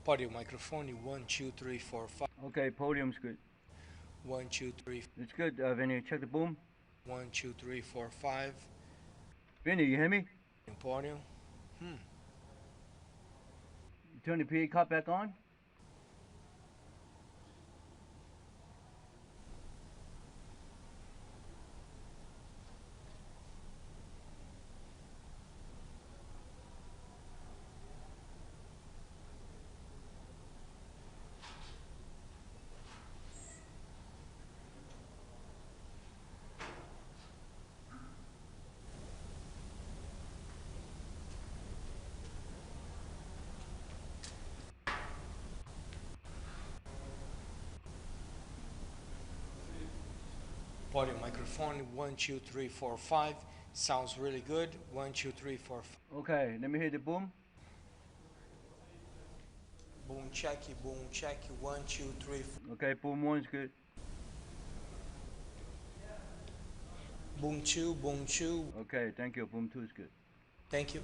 Audio microphone 1 2 3 4 5. Okay, podium's good. 1 2 3. It's good, Vinny. Check the boom. 1 2 3 4 5. Vinny, you hear me? Audio. Hmm. You turn the PA cop back on? Audio microphone 1 2 3 4 5. Sounds really good. 1 2 3 4 5. Okay, let me hear the boom. Boom checky, boom checky. 1 2 3 4. Okay, boom one's good. Boom two, boom two. Okay, thank you. Boom two is good. Thank you.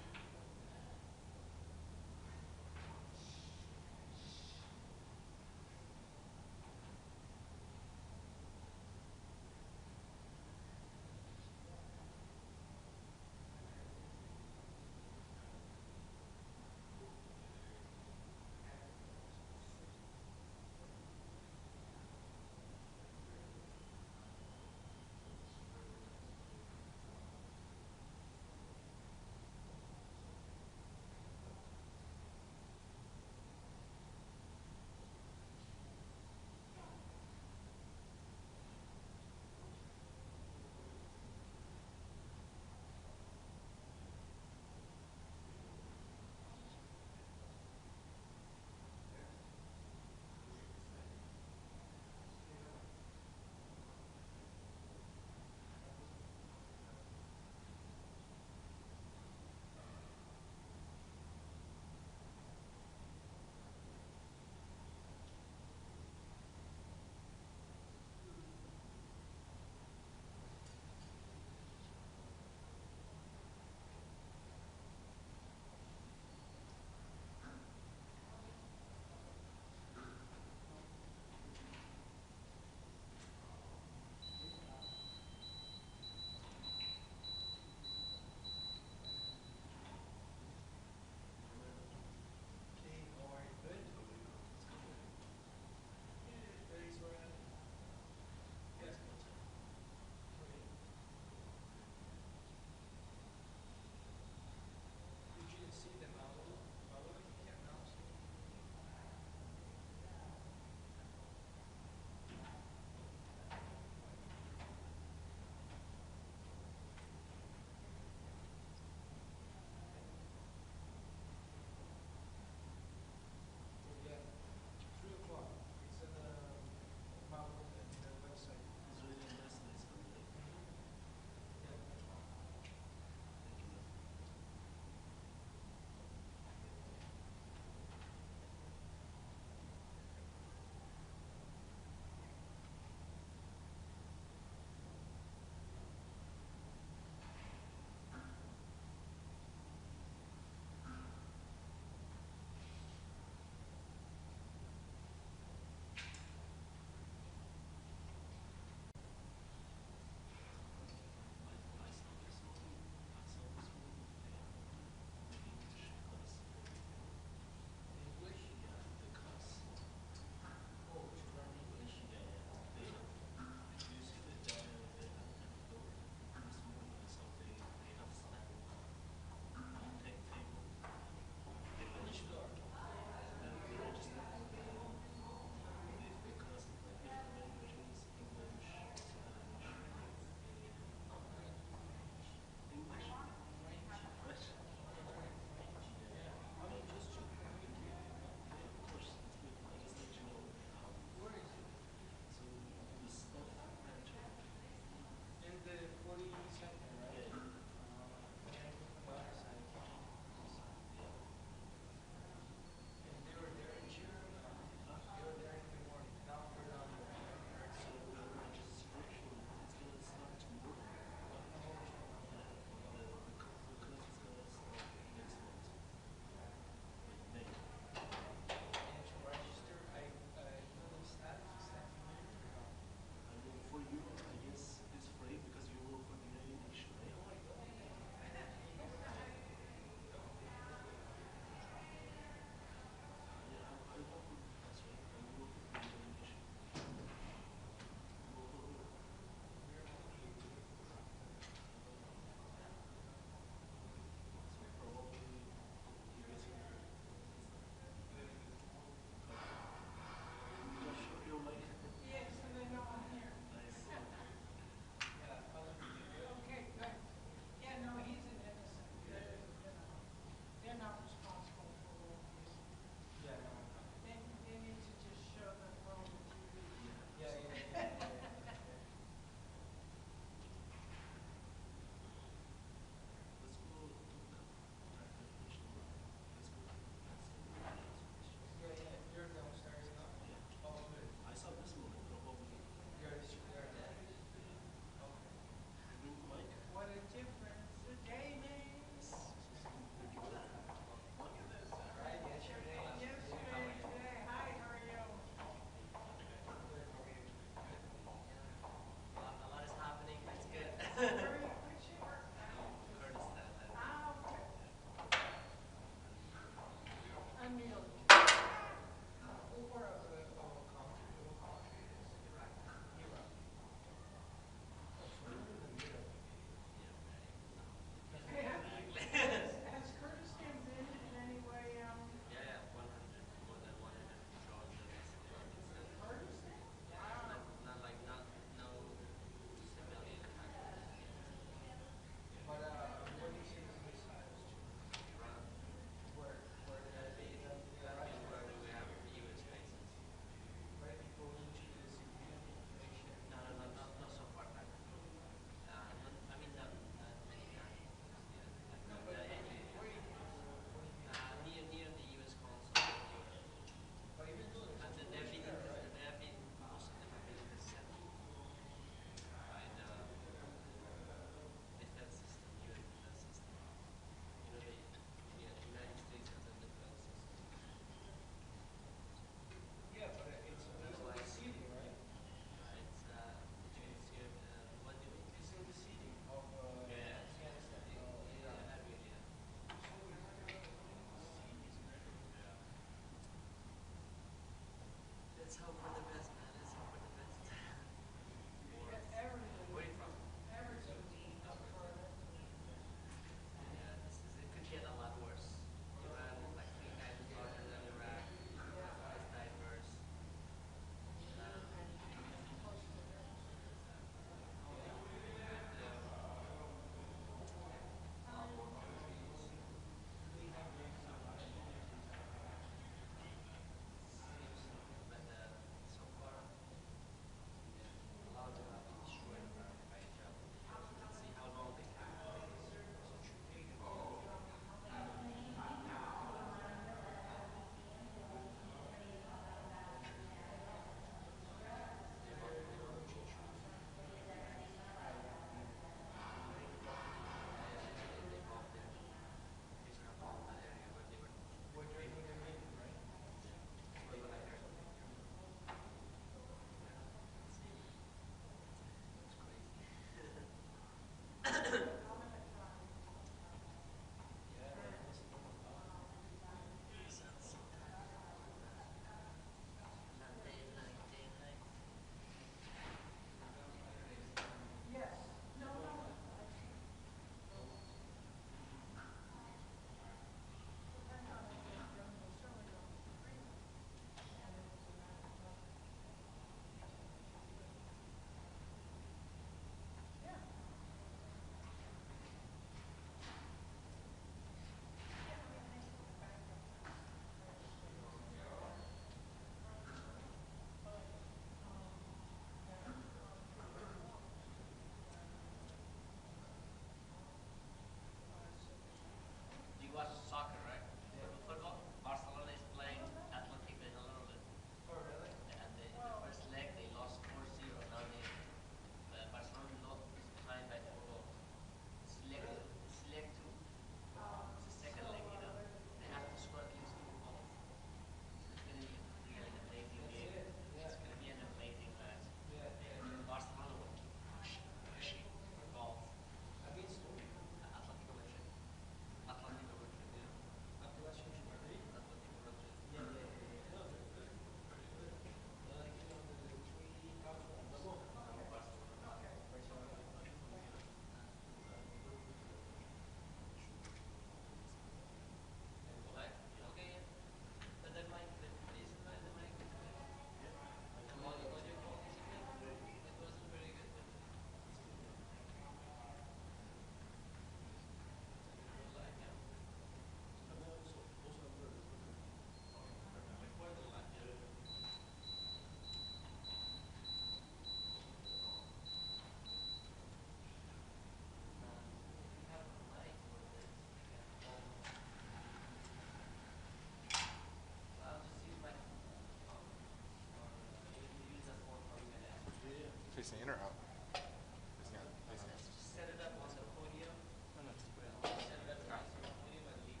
Facing in or out? Facing out. Facing out. Set it up on the podium. No, no, just put it Set on. it up across the podium and leave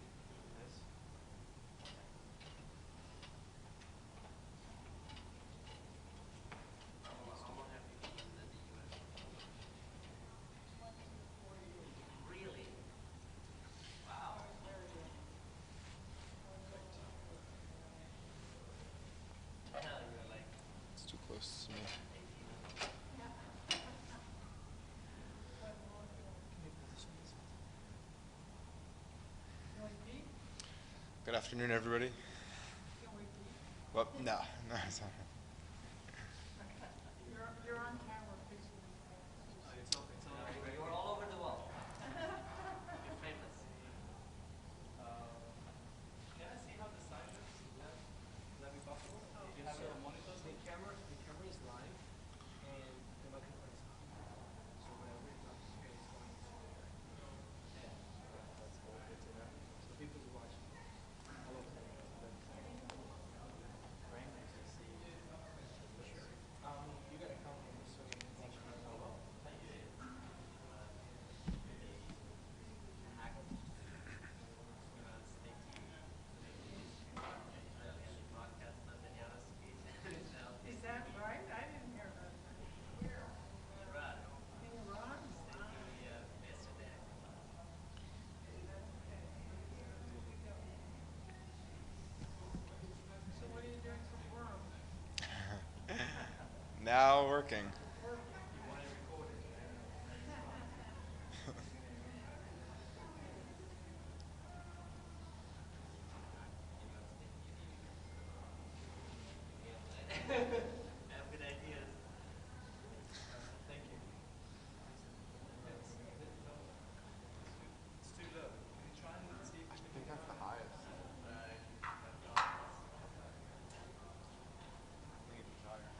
this. I'm more happy with you than the US. Really? Wow. Hell, you're like It's too close to me. 18 or something. Good afternoon, everybody. Well, no, no, it's not. You're on camera, please. You're all over the world. You're famous. Can I see how the sign looks? Would that be possible? Do you have it on monitors? The camera is live and the microphone is on. So whenever it comes here, it's going to air. That's all good to know. So people will watch all over the world. Very nice to see. Sure. You gotta come over so you can watch my photo. Is that right? I didn't hear that. In Iran? So what are you doing for work? Now working. I have good ideas. Thank you. It's too low. Can you try and see if I you can think get that's the it? highest. I think it's higher.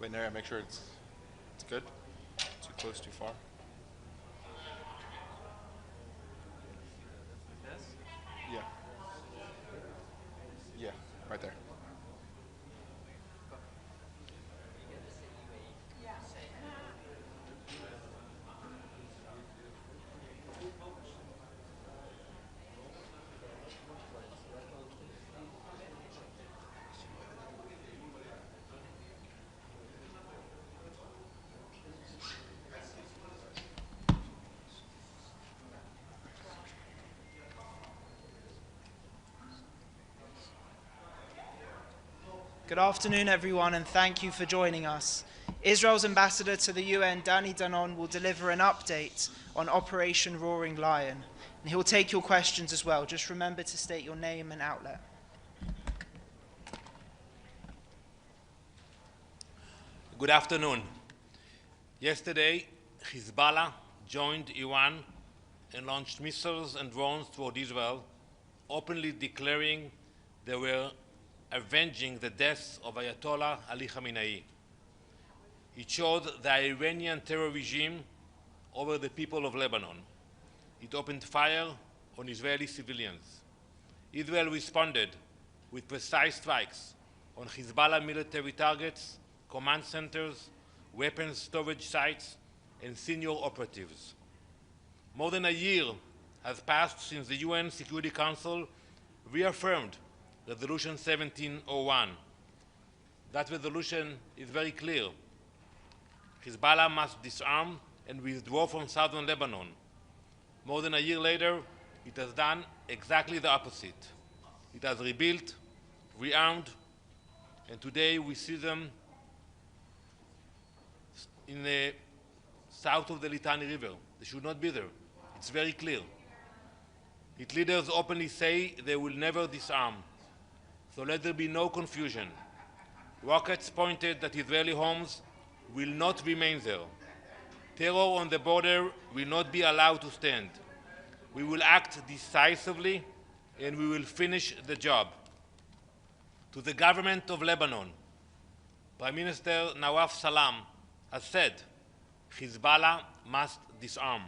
Wait, Nary, make sure it's good. Too close, too far. This? Yeah. Yeah, right there. Good afternoon, everyone, and thank you for joining us. Israel's ambassador to the UN, Danon, will deliver an update on Operation Roaring Lion, and he'll take your questions as well. Just remember to state your name and outlet. Good afternoon. Yesterday, Hezbollah joined Iran and launched missiles and drones toward Israel, openly declaring they were avenging the deaths of Ayatollah Ali Khamenei. It showed the Iranian terror regime over the people of Lebanon. It opened fire on Israeli civilians. Israel responded with precise strikes on Hezbollah military targets, command centers, weapons storage sites, and senior operatives. More than a year has passed since the UN Security Council reaffirmed Resolution 1701. That resolution is very clear. Hezbollah must disarm and withdraw from southern Lebanon. More than a year later, it has done exactly the opposite. It has rebuilt, rearmed, and today we see them in the south of the Litani River. They should not be there. It's very clear. Its leaders openly say they will never disarm. So let there be no confusion. Rockets pointed at Israeli homes will not remain there. Terror on the border will not be allowed to stand. We will act decisively and we will finish the job. To the government of Lebanon, Prime Minister Nawaf Salam has said Hezbollah must disarm.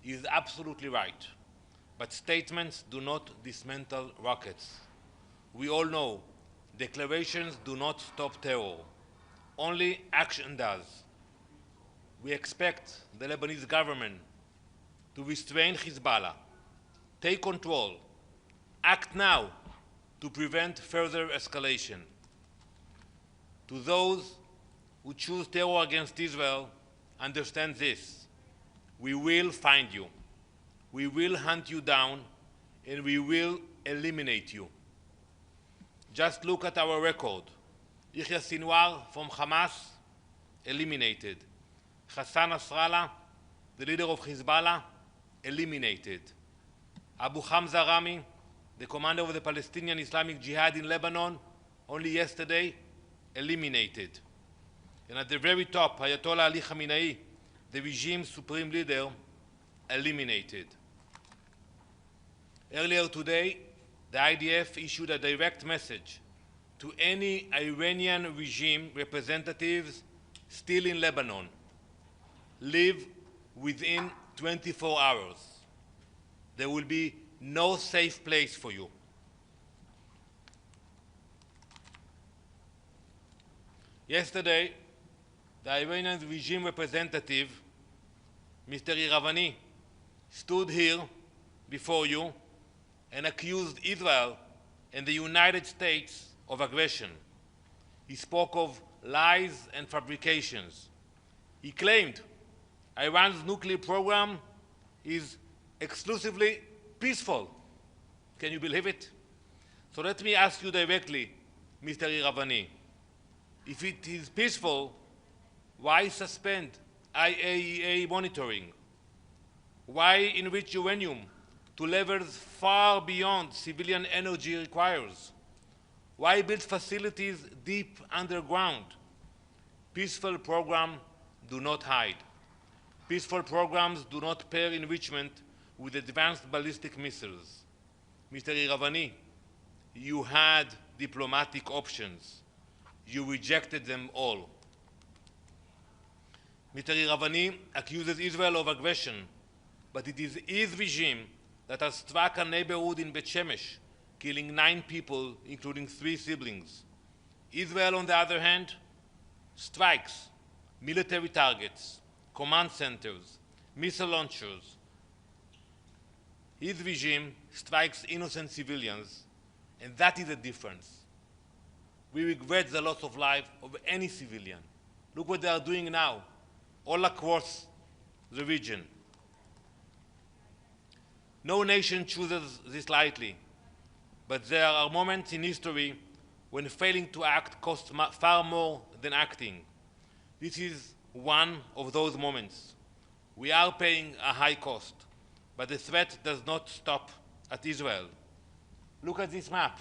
He is absolutely right. But statements do not dismantle rockets. We all know declarations do not stop terror. Only action does. We expect the Lebanese government to restrain Hezbollah, take control, act now to prevent further escalation. To those who choose terror against Israel, understand this. We will find you. We will hunt you down, and we will eliminate you. Just look at our record. Yahya Sinwar from Hamas, eliminated. Hassan Nasrallah, the leader of Hezbollah, eliminated. Abu Hamza Rami, the commander of the Palestinian Islamic Jihad in Lebanon, only yesterday, eliminated. And at the very top, Ayatollah Ali Khamenei, the regime's supreme leader, eliminated. Earlier today, the IDF issued a direct message to any Iranian regime representatives still in Lebanon. Leave within 24 hours. There will be no safe place for you. Yesterday, the Iranian regime representative, Mr. Iravani, stood here before you and accused Israel and the United States of aggression. He spoke of lies and fabrications. He claimed Iran's nuclear program is exclusively peaceful. Can you believe it? So let me ask you directly, Mr. Iravani, if it is peaceful, why suspend IAEA monitoring? Why enrich uranium to levels far beyond civilian energy requires? Why build facilities deep underground? Peaceful programs do not hide. Peaceful programs do not pair enrichment with advanced ballistic missiles. Mr. Iravani, you had diplomatic options. You rejected them all. Mr. Iravani accuses Israel of aggression, but it is his regime that has struck a neighborhood in Bet Shemesh, killing 9 people, including 3 siblings. Israel, on the other hand, strikes military targets, command centers, missile launchers. His regime strikes innocent civilians, and that is a difference. We regret the loss of life of any civilian. Look what they are doing now, all across the region. No nation chooses this lightly, but there are moments in history when failing to act costs far more than acting. This is one of those moments. We are paying a high cost, but the threat does not stop at Israel. Look at this map.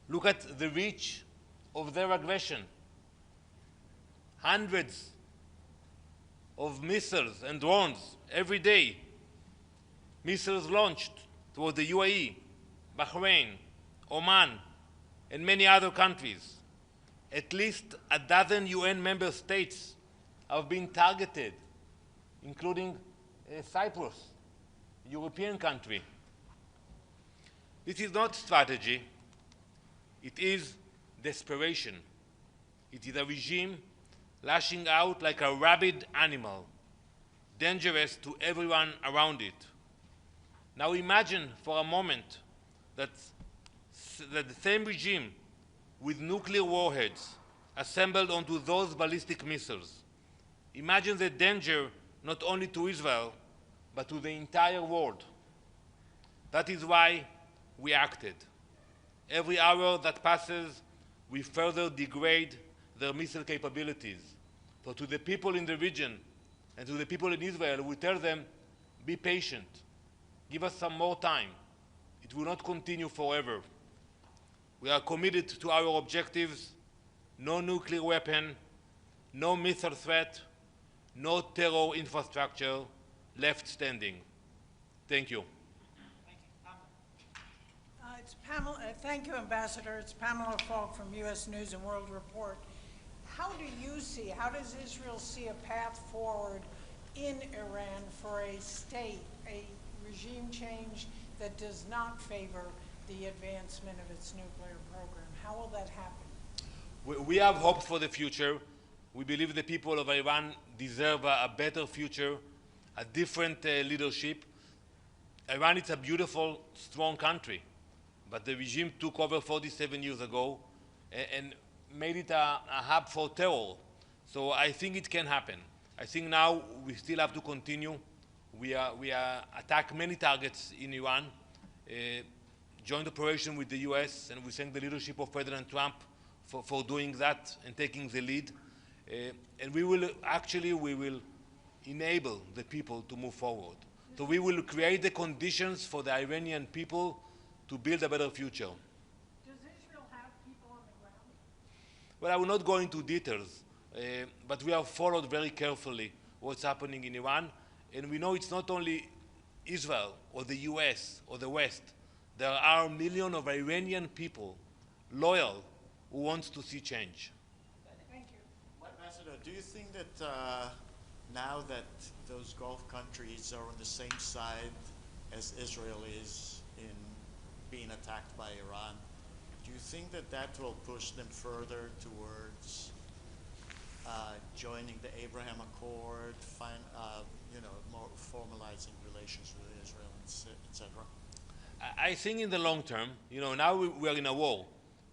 Look at the reach of their aggression. Hundreds of missiles and drones every day. Missiles launched toward the UAE, Bahrain, Oman, and many other countries. At least a dozen UN member states have been targeted, including Cyprus, a European country. This is not strategy. It is desperation. It is a regime lashing out like a rabid animal, dangerous to everyone around it. Now imagine for a moment that the same regime with nuclear warheads assembled onto those ballistic missiles. Imagine the danger not only to Israel, but to the entire world. That is why we acted. Every hour that passes, we further degrade their missile capabilities. So to the people in the region and to the people in Israel, we tell them, be patient. Give us some more time. It will not continue forever. We are committed to our objectives: no nuclear weapon, no missile threat, no terror infrastructure left standing. Thank you. It's Pamela. Thank you, Ambassador. It's Pamela Falk from U.S. News and World Report. How does Israel see a path forward in Iran for a regime change that does not favor the advancement of its nuclear program? How will that happen? We have hopes for the future. We believe the people of Iran deserve a better future, a different leadership. Iran is a beautiful, strong country, but the regime took over 47 years ago and made it a hub for terror. So I think it can happen. I think now we still have to continue. We attack many targets in Iran, joint operation with the US, and we thank the leadership of President Trump for doing that and taking the lead. And we will enable the people to move forward. So we will create the conditions for the Iranian people to build a better future. Does Israel have people on the ground? Well, I will not go into details, but we have followed very carefully what's happening in Iran, and we know it's not only Israel or the US or the West. There are millions of Iranian people, loyal, who wants to see change. Thank you. Ambassador, do you think that now that those Gulf countries are on the same side as Israel is in being attacked by Iran, do you think that that will push them further towards joining the Abraham Accord, more formalizing relations with Israel, etc.? I think in the long term, now we are in a war.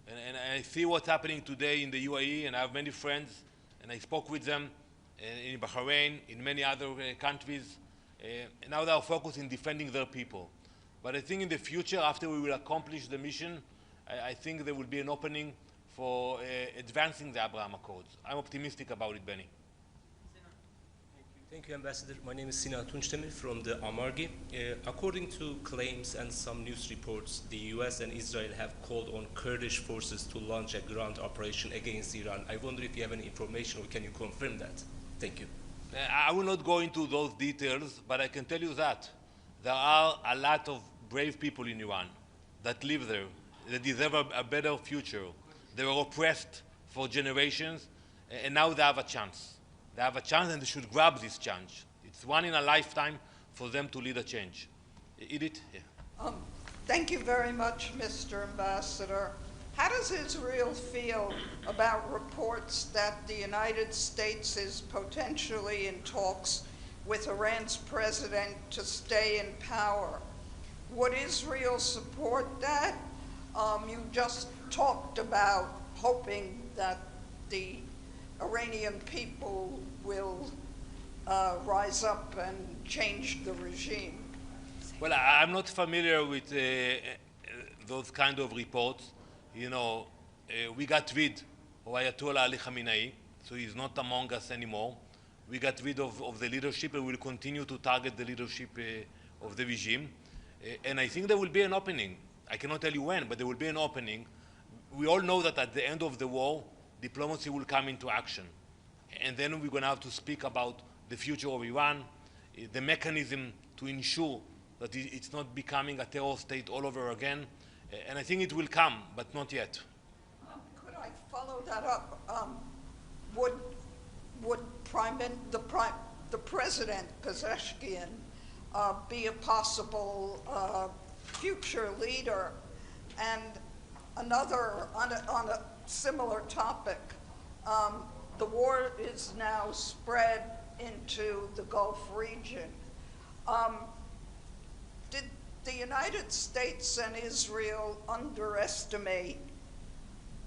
And I see what's happening today in the UAE, and I have many friends, and I spoke with them in Bahrain, in many other countries, and now they are focused in defending their people. But I think in the future, after we will accomplish the mission, I think there will be an opening for advancing the Abraham Accords. I'm optimistic about it, Benny. Thank you, Ambassador. My name is Sinan Tunçdemir from the Amargi. According to claims and some news reports, the US and Israel have called on Kurdish forces to launch a ground operation against Iran. I wonder if you have any information, or can you confirm that? Thank you. I will not go into those details, but I can tell you that there are a lot of brave people in Iran that live there, that deserve a better future. They were oppressed for generations, and now they have a chance. They have a chance and they should grab this chance. It's one in a lifetime for them to lead a change. Edith? Yeah. Thank you very much, Mr. Ambassador. How does Israel feel about reports that the United States is potentially in talks with Iran's president to stay in power? Would Israel support that? You just talked about hoping that the Iranian people will rise up and change the regime. Well, I'm not familiar with those kind of reports. You know, we got rid of Ayatollah Ali Khamenei, so he's not among us anymore. We got rid of the leadership and will continue to target the leadership of the regime. And I think there will be an opening. I cannot tell you when, but there will be an opening. We all know that at the end of the war, diplomacy will come into action. And then we're going to have to speak about the future of Iran, the mechanism to ensure that it's not becoming a terror state all over again. And I think it will come, but not yet. Could I follow that up? Would the president, Pezeshkian, be a possible future leader? And another, on a similar topic, the war is now spread into the Gulf region. Did the United States and Israel underestimate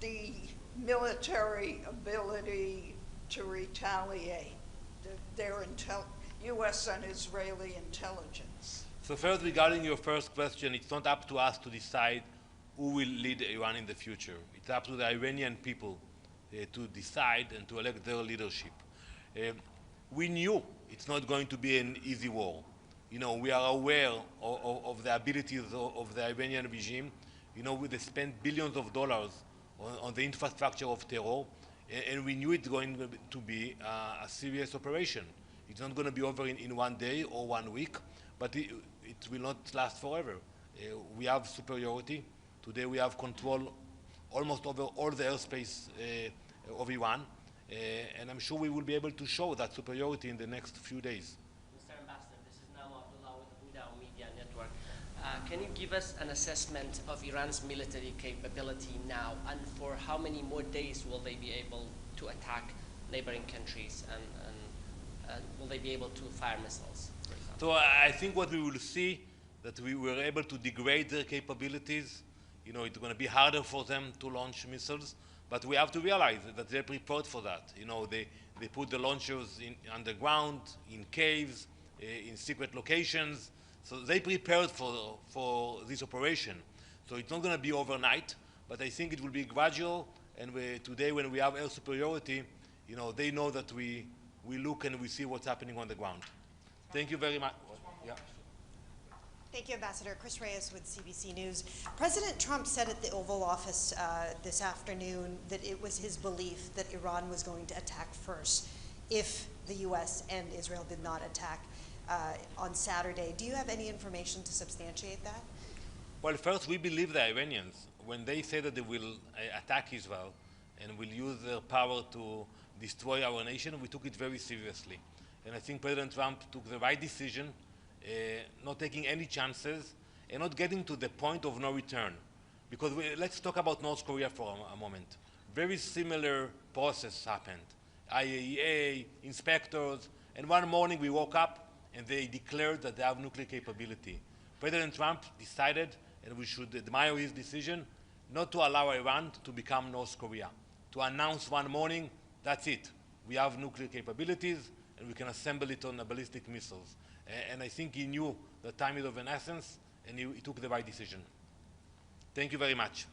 the military ability to retaliate, their U.S. and Israeli intelligence? So first, regarding your first question, it's not up to us to decide who will lead Iran in the future. It's up to the Iranian people to decide and to elect their leadership. We knew it's not going to be an easy war. You know, we are aware of the abilities of the Iranian regime. You know, they spent billions of dollars on the infrastructure of terror, and we knew it's going to be a serious operation. It's not going to be over in 1 day or 1 week, but it will not last forever. We have superiority. Today we have control almost over all the airspace of Iran, and I'm sure we will be able to show that superiority in the next few days. Mr. Ambassador, this is Nama Abdullah with the Huda Media Network. Can you give us an assessment of Iran's military capability now, and for how many more days will they be able to attack neighboring countries, and will they be able to fire missiles, for example? So I think what we will see, that we were able to degrade their capabilities. You know, it's going to be harder for them to launch missiles, but we have to realize that they're prepared for that. You know, they put the launchers underground, in caves, in secret locations. So they prepared for this operation. So it's not going to be overnight, but I think it will be gradual. And today, when we have air superiority, you know, they know that we look and we see what's happening on the ground. Thank you very much. Yeah. Thank you, Ambassador. Chris Reyes with CBC News. President Trump said at the Oval Office this afternoon that it was his belief that Iran was going to attack first if the U.S. and Israel did not attack on Saturday. Do you have any information to substantiate that? Well, first, we believe the Iranians. When they say that they will attack Israel and will use their power to destroy our nation, we took it very seriously. And I think President Trump took the right decision, not taking any chances, and not getting to the point of no return. Because let's talk about North Korea for a moment. Very similar process happened. IAEA, inspectors, and one morning we woke up and they declared that they have nuclear capability. President Trump decided, and we should admire his decision, not to allow Iran to become North Korea. To announce one morning, that's it. We have nuclear capabilities and we can assemble it on ballistic missiles. And I think he knew the time is of an essence, and he took the right decision. Thank you very much.